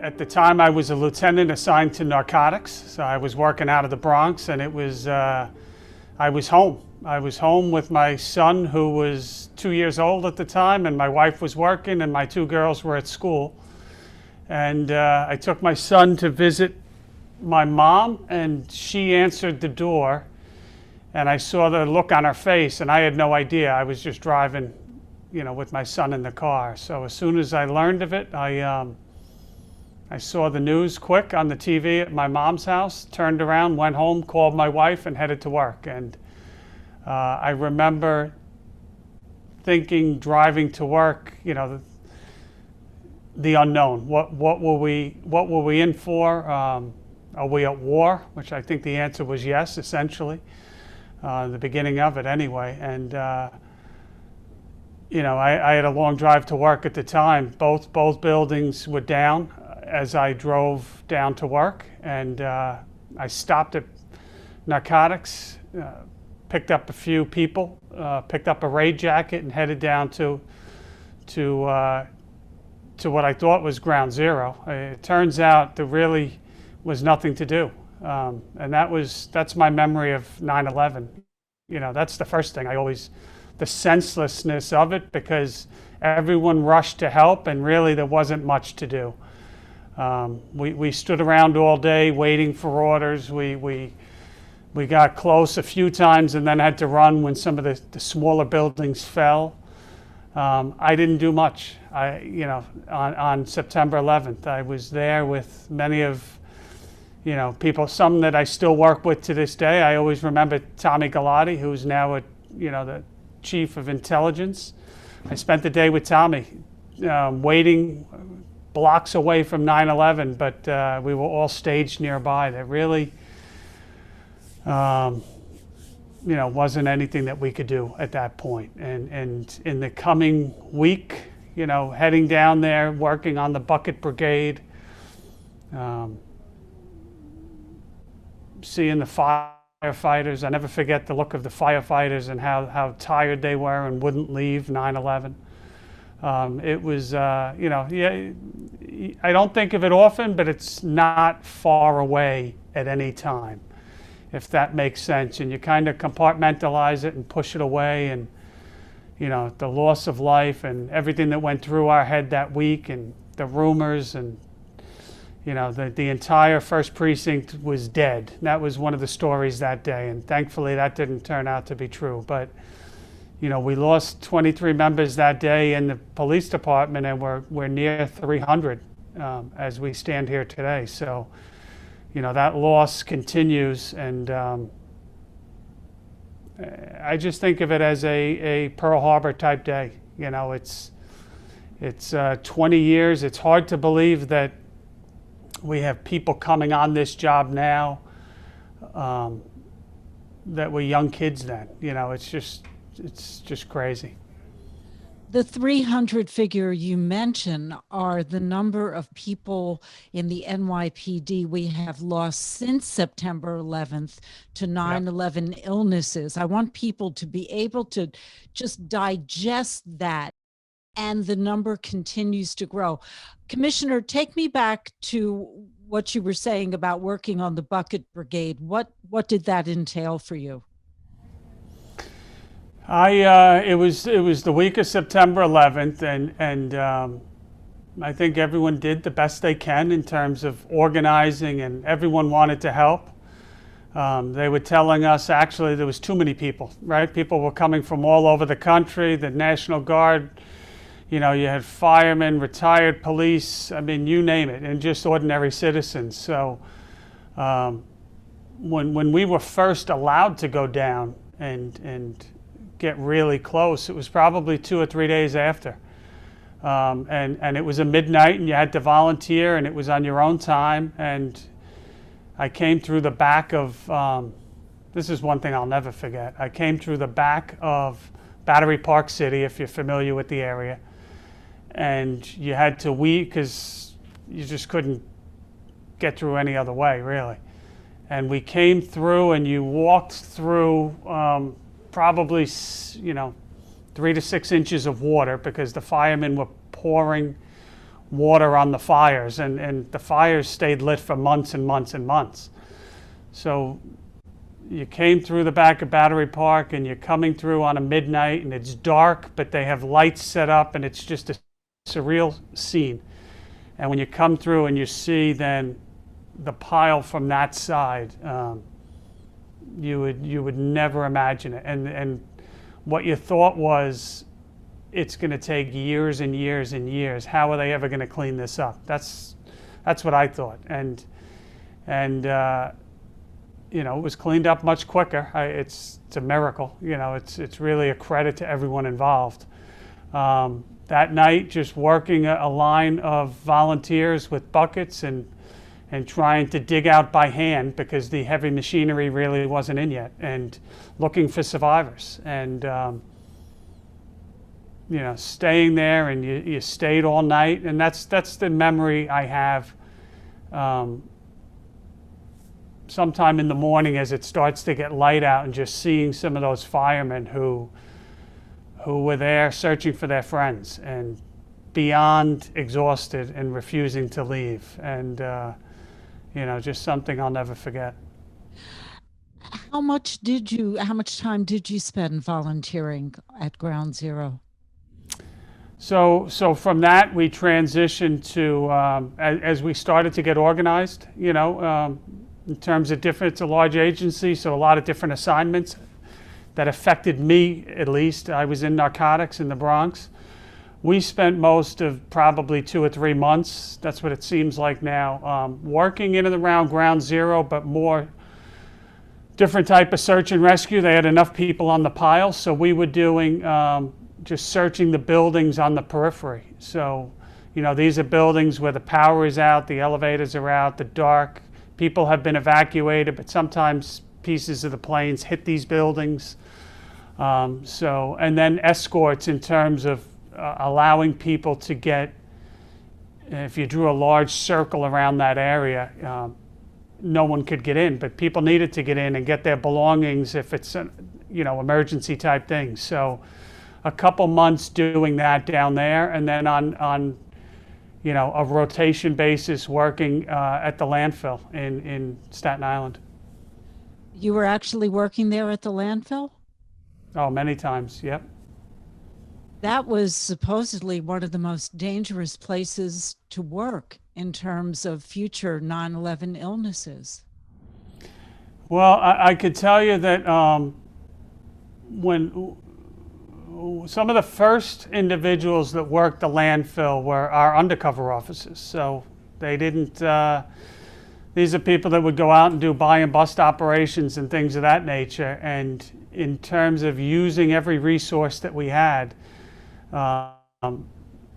At the time, I was a lieutenant assigned to narcotics, so I was working out of the Bronx, and it was, I was home. I was home with my son, who was 2 years old at the time, and my wife was working, and my two girls were at school. And I took my son to visit my mom, and she answered the door, and I saw the look on her face, and I had no idea. I was just driving, with my son in the car. So as soon as I learned of it, I saw the news quick on the TV at my mom's house, turned around, went home, called my wife, and headed to work. And I remember thinking, driving to work, the unknown. What were we in for? Are we at war? Which I think the answer was yes, essentially. The beginning of it, anyway. And I had a long drive to work at the time. Both buildings were down as I drove down to work, and I stopped at narcotics, picked up a few people, picked up a raid jacket, and headed down to what I thought was ground zero. It turns out there really was nothing to do, and that's my memory of 9/11. That's the first thing. The senselessness of it, because everyone rushed to help, and really there wasn't much to do. We stood around all day waiting for orders. We got close a few times and then had to run when some of the smaller buildings fell. I didn't do much. On September 11th, I was there with many of people, some that I still work with to this day. I always remember Tommy Galati, who's now the chief of intelligence. I spent the day with Tommy, waiting blocks away from 9/11, but we were all staged nearby. There really, wasn't anything that we could do at that point. And in the coming week, heading down there, working on the bucket brigade, seeing the firefighters. I never forget the look of the firefighters and how tired they were and wouldn't leave 9/11. It was, I don't think of it often, but it's not far away at any time, if that makes sense. And you kind of compartmentalize it and push it away, and, the loss of life and everything that went through our head that week, and the rumors, and, the entire first precinct was dead. That was one of the stories that day, and thankfully that didn't turn out to be true. But we lost 23 members that day in the police department, and we're near 300 as we stand here today. So, that loss continues, and I just think of it as a Pearl Harbor type day. It's 20 years. It's hard to believe that we have people coming on this job now that were young kids then. It's just crazy. The 300 figure you mention are the number of people in the NYPD we have lost since September 11th to 9/11 illnesses. I want people to be able to just digest that, and the number continues to grow. Commissioner, take me back to what you were saying about working on the bucket brigade. What did that entail for you? It was the week of September 11th, and I think everyone did the best they can in terms of organizing, and everyone wanted to help. They were telling us actually there was too many people, right? People were coming from all over the country, the National Guard, you had firemen, retired police, you name it, and just ordinary citizens. So when we were first allowed to go down and get really close, it was probably 2 or 3 days after, and it was a midnight, and you had to volunteer, and it was on your own time. And I came through the back of this is one thing I'll never forget. I came through the back of Battery Park City, if you're familiar with the area, and you had to weave because you just couldn't get through any other way, really. And we came through, and you walked through probably 3 to 6 inches of water, because the firemen were pouring water on the fires, and the fires stayed lit for months and months and months. So you came through the back of Battery Park, and you're coming through on a midnight, and it's dark, but they have lights set up, and it's just a surreal scene. And when you come through and you see then the pile from that side, you would never imagine it. And what you thought was, it's going to take years and years and years. How are they ever going to clean this up? That's what I thought. And you know, it was cleaned up much quicker. It's a miracle. You know, it's really a credit to everyone involved. That night, just working a line of volunteers with buckets and trying to dig out by hand, because the heavy machinery really wasn't in yet, and looking for survivors. And you know, staying there, and you stayed all night, and that's the memory I have. Sometime in the morning, as it starts to get light out, and just seeing some of those firemen who were there searching for their friends and beyond exhausted and refusing to leave. And you know, just something I'll never forget. How much time did you spend volunteering at Ground Zero? So from that, we transitioned to, as we started to get organized, you know, in terms of it's a large agency, so a lot of different assignments that affected me, at least. I was in narcotics in the Bronx. We spent most of probably 2 or 3 months, that's what it seems like now, working in and around Ground Zero, but more different type of search and rescue. They had enough people on the pile, so we were doing just searching the buildings on the periphery. So, you know, these are buildings where the power is out, the elevators are out, the dark. People have been evacuated, but sometimes pieces of the planes hit these buildings. And then escorts in terms of allowing people to get, if you drew a large circle around that area, no one could get in, but people needed to get in and get their belongings if it's, you know, emergency type things. So a couple months doing that down there, and then on you know, a rotation basis working at the landfill in Staten Island. You were actually working there at the landfill? Oh, many times, yep. That was supposedly one of the most dangerous places to work in terms of future 9/11 illnesses. Well, I could tell you that when some of the first individuals that worked the landfill were our undercover officers. So they didn't, these are people that would go out and do buy and bust operations and things of that nature. And in terms of using every resource that we had,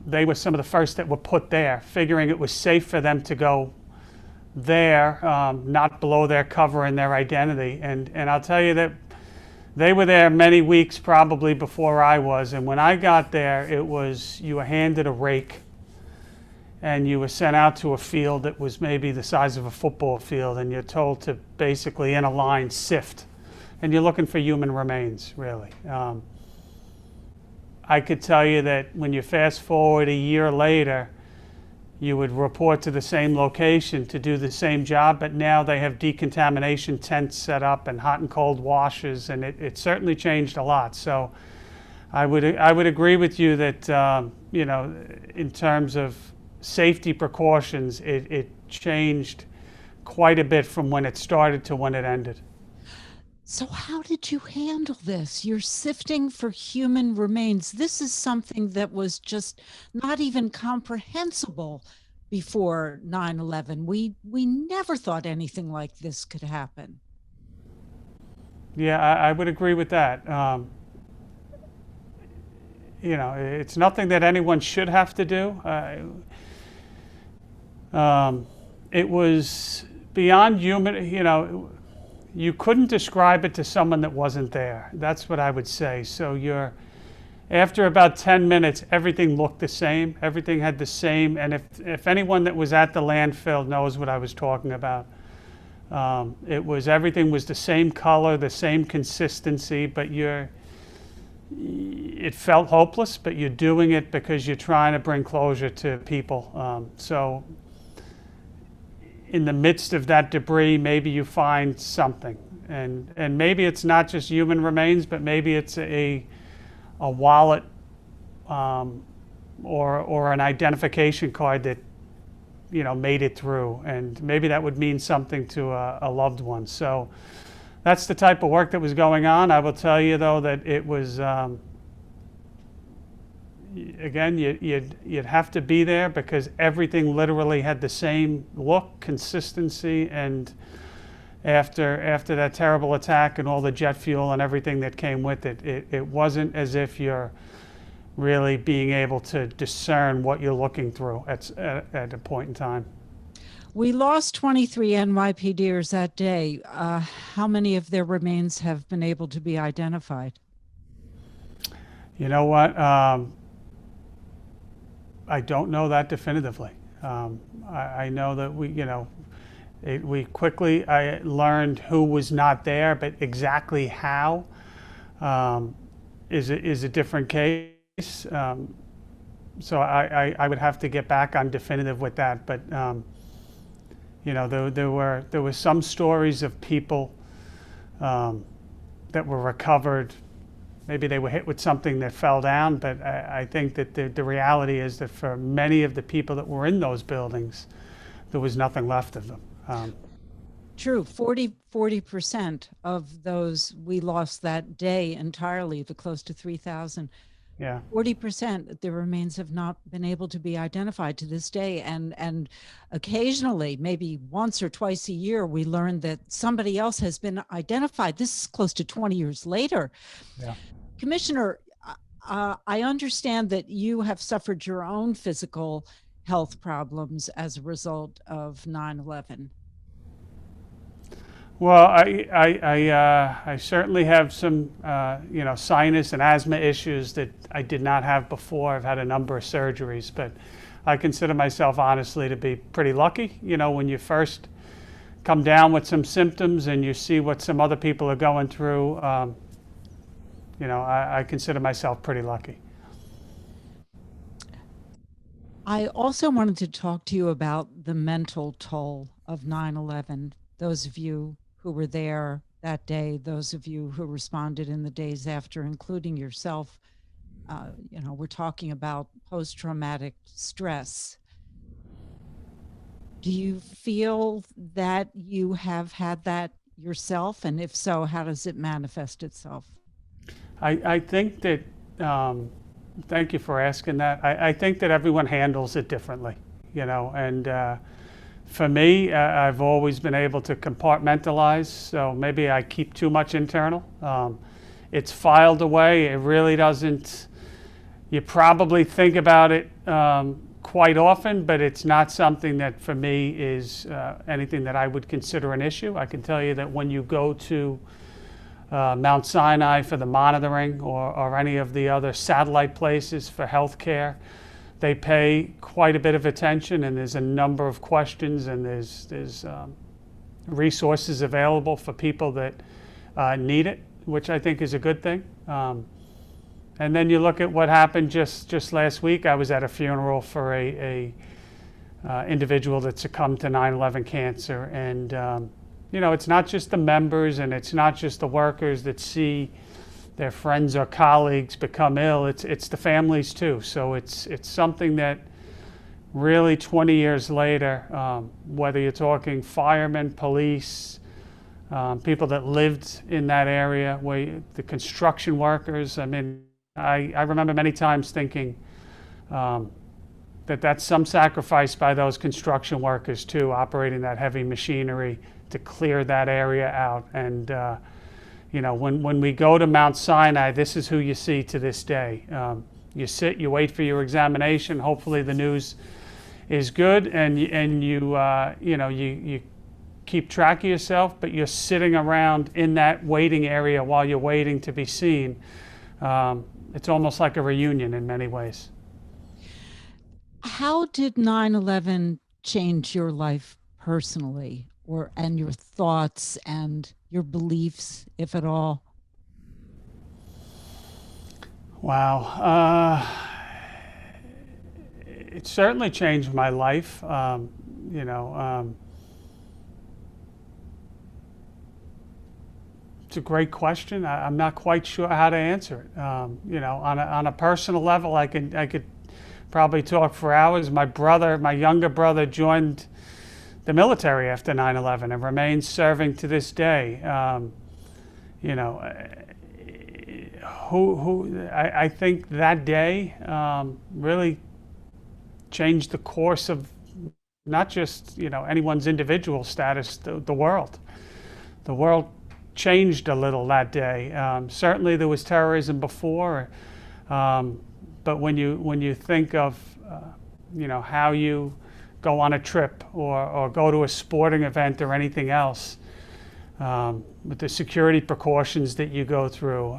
they were some of the first that were put there, figuring it was safe for them to go there, not blow their cover and their identity. And I'll tell you that they were there many weeks probably before I was, and when I got there, it was, you were handed a rake and you were sent out to a field that was maybe the size of a football field, and you're told to basically, in a line, sift. And you're looking for human remains, really. I could tell you that when you fast forward a year later, you would report to the same location to do the same job, but now they have decontamination tents set up and hot and cold washes, and it certainly changed a lot. So I would agree with you that you know, in terms of safety precautions, it changed quite a bit from when it started to when it ended. So how did you handle this? You're sifting for human remains. This is something that was just not even comprehensible before 9/11. We never thought anything like this could happen. Yeah, I would agree with that. You know, it's nothing that anyone should have to do. It was beyond human, you know. You couldn't describe it to someone that wasn't there. That's what I would say. So after about 10 minutes, everything looked the same. Everything had the same. And if anyone that was at the landfill knows what I was talking about, everything was the same color, the same consistency, but it felt hopeless, but you're doing it because you're trying to bring closure to people. So in the midst of that debris, maybe you find something. And maybe it's not just human remains, but maybe it's a wallet, or an identification card that made it through, and maybe that would mean something to a loved one. So that's the type of work that was going on. I will tell you though that it was, again, you'd have to be there because everything literally had the same look, consistency, and after that terrible attack and all the jet fuel and everything that came with it, it wasn't as if you're really being able to discern what you're looking through at a point in time. We lost 23 NYPDers that day. How many of their remains have been able to be identified? You know what? I don't know that definitively. I know that we quickly, I learned who was not there, but exactly how is a different case. So I would have to get back on definitive with that. But there were some stories of people that were recovered. Maybe they were hit with something that fell down, but I think that the reality is that for many of the people that were in those buildings, there was nothing left of them. True, 40% of those we lost that day entirely, the close to 3,000. Yeah. 40%, their remains have not been able to be identified to this day. And occasionally, maybe once or twice a year, we learn that somebody else has been identified. This is close to 20 years later. Yeah. Commissioner, I understand that you have suffered your own physical health problems as a result of 9/11. Well, I certainly have some sinus and asthma issues that I did not have before. I've had a number of surgeries, but I consider myself honestly to be pretty lucky. When you first come down with some symptoms and you see what some other people are going through, I consider myself pretty lucky. I also wanted to talk to you about the mental toll of 9/11. Those of you who were there that day, those of you who responded in the days after, including yourself, we're talking about post-traumatic stress. Do you feel that you have had that yourself? And if so, how does it manifest itself? I think that, thank you for asking that. I think that everyone handles it differently, and for me, I've always been able to compartmentalize, so maybe I keep too much internal. It's filed away. It really doesn't, you probably think about it quite often, but it's not something that for me is anything that I would consider an issue. I can tell you that when you go to Mount Sinai for the monitoring or any of the other satellite places for healthcare, they pay quite a bit of attention, and there's a number of questions, and there's resources available for people that need it, which I think is a good thing. And then you look at what happened just last week. I was at a funeral for a individual that succumbed to 9/11 cancer, and it's not just the members and it's not just the workers that see their friends or colleagues become ill. It's the families too. So it's something that really 20 years later, whether you're talking firemen, police, people that lived in that area, the construction workers. I mean, I remember many times thinking that's some sacrifice by those construction workers too, operating that heavy machinery to clear that area out. And when we go to Mount Sinai, this is who you see to this day. You sit, you wait for your examination. Hopefully the news is good, and you keep track of yourself, but you're sitting around in that waiting area while you're waiting to be seen. It's almost like a reunion in many ways. How did 9/11 change your life personally, and your thoughts and your beliefs, if at all? Wow. It certainly changed my life. You know, it's a great question. I'm not quite sure how to answer it. You know, on a personal level, I could probably talk for hours. My younger brother, joined the military after 9/11 and remains serving to this day. You know, I think that day really changed the course of not just, you know, anyone's individual status, the world. The world changed a little that day. Certainly there was terrorism before, but when you think of you know, how you go on a trip or go to a sporting event or anything else, with the security precautions that you go through,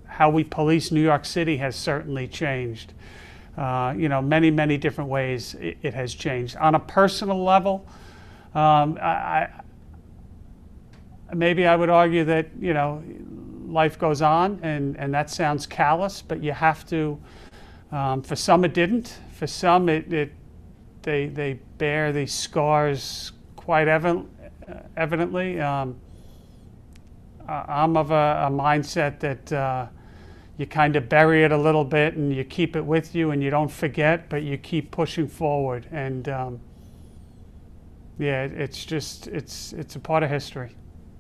how we police New York City has certainly changed. You know, many different ways it has changed. On a personal level, maybe I would argue that, you know, life goes on, and that sounds callous, but you have to. For some, it didn't. For some, they bear these scars quite evidently. I'm of a mindset that you kind of bury it a little bit and you keep it with you and you don't forget, but you keep pushing forward. And yeah, it's a part of history.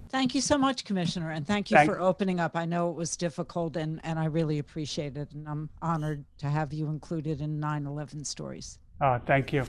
Thank you so much, Commissioner, and thank you for opening up. I know it was difficult, and I really appreciate it, and I'm honored to have you included in 9/11 stories. Thank you.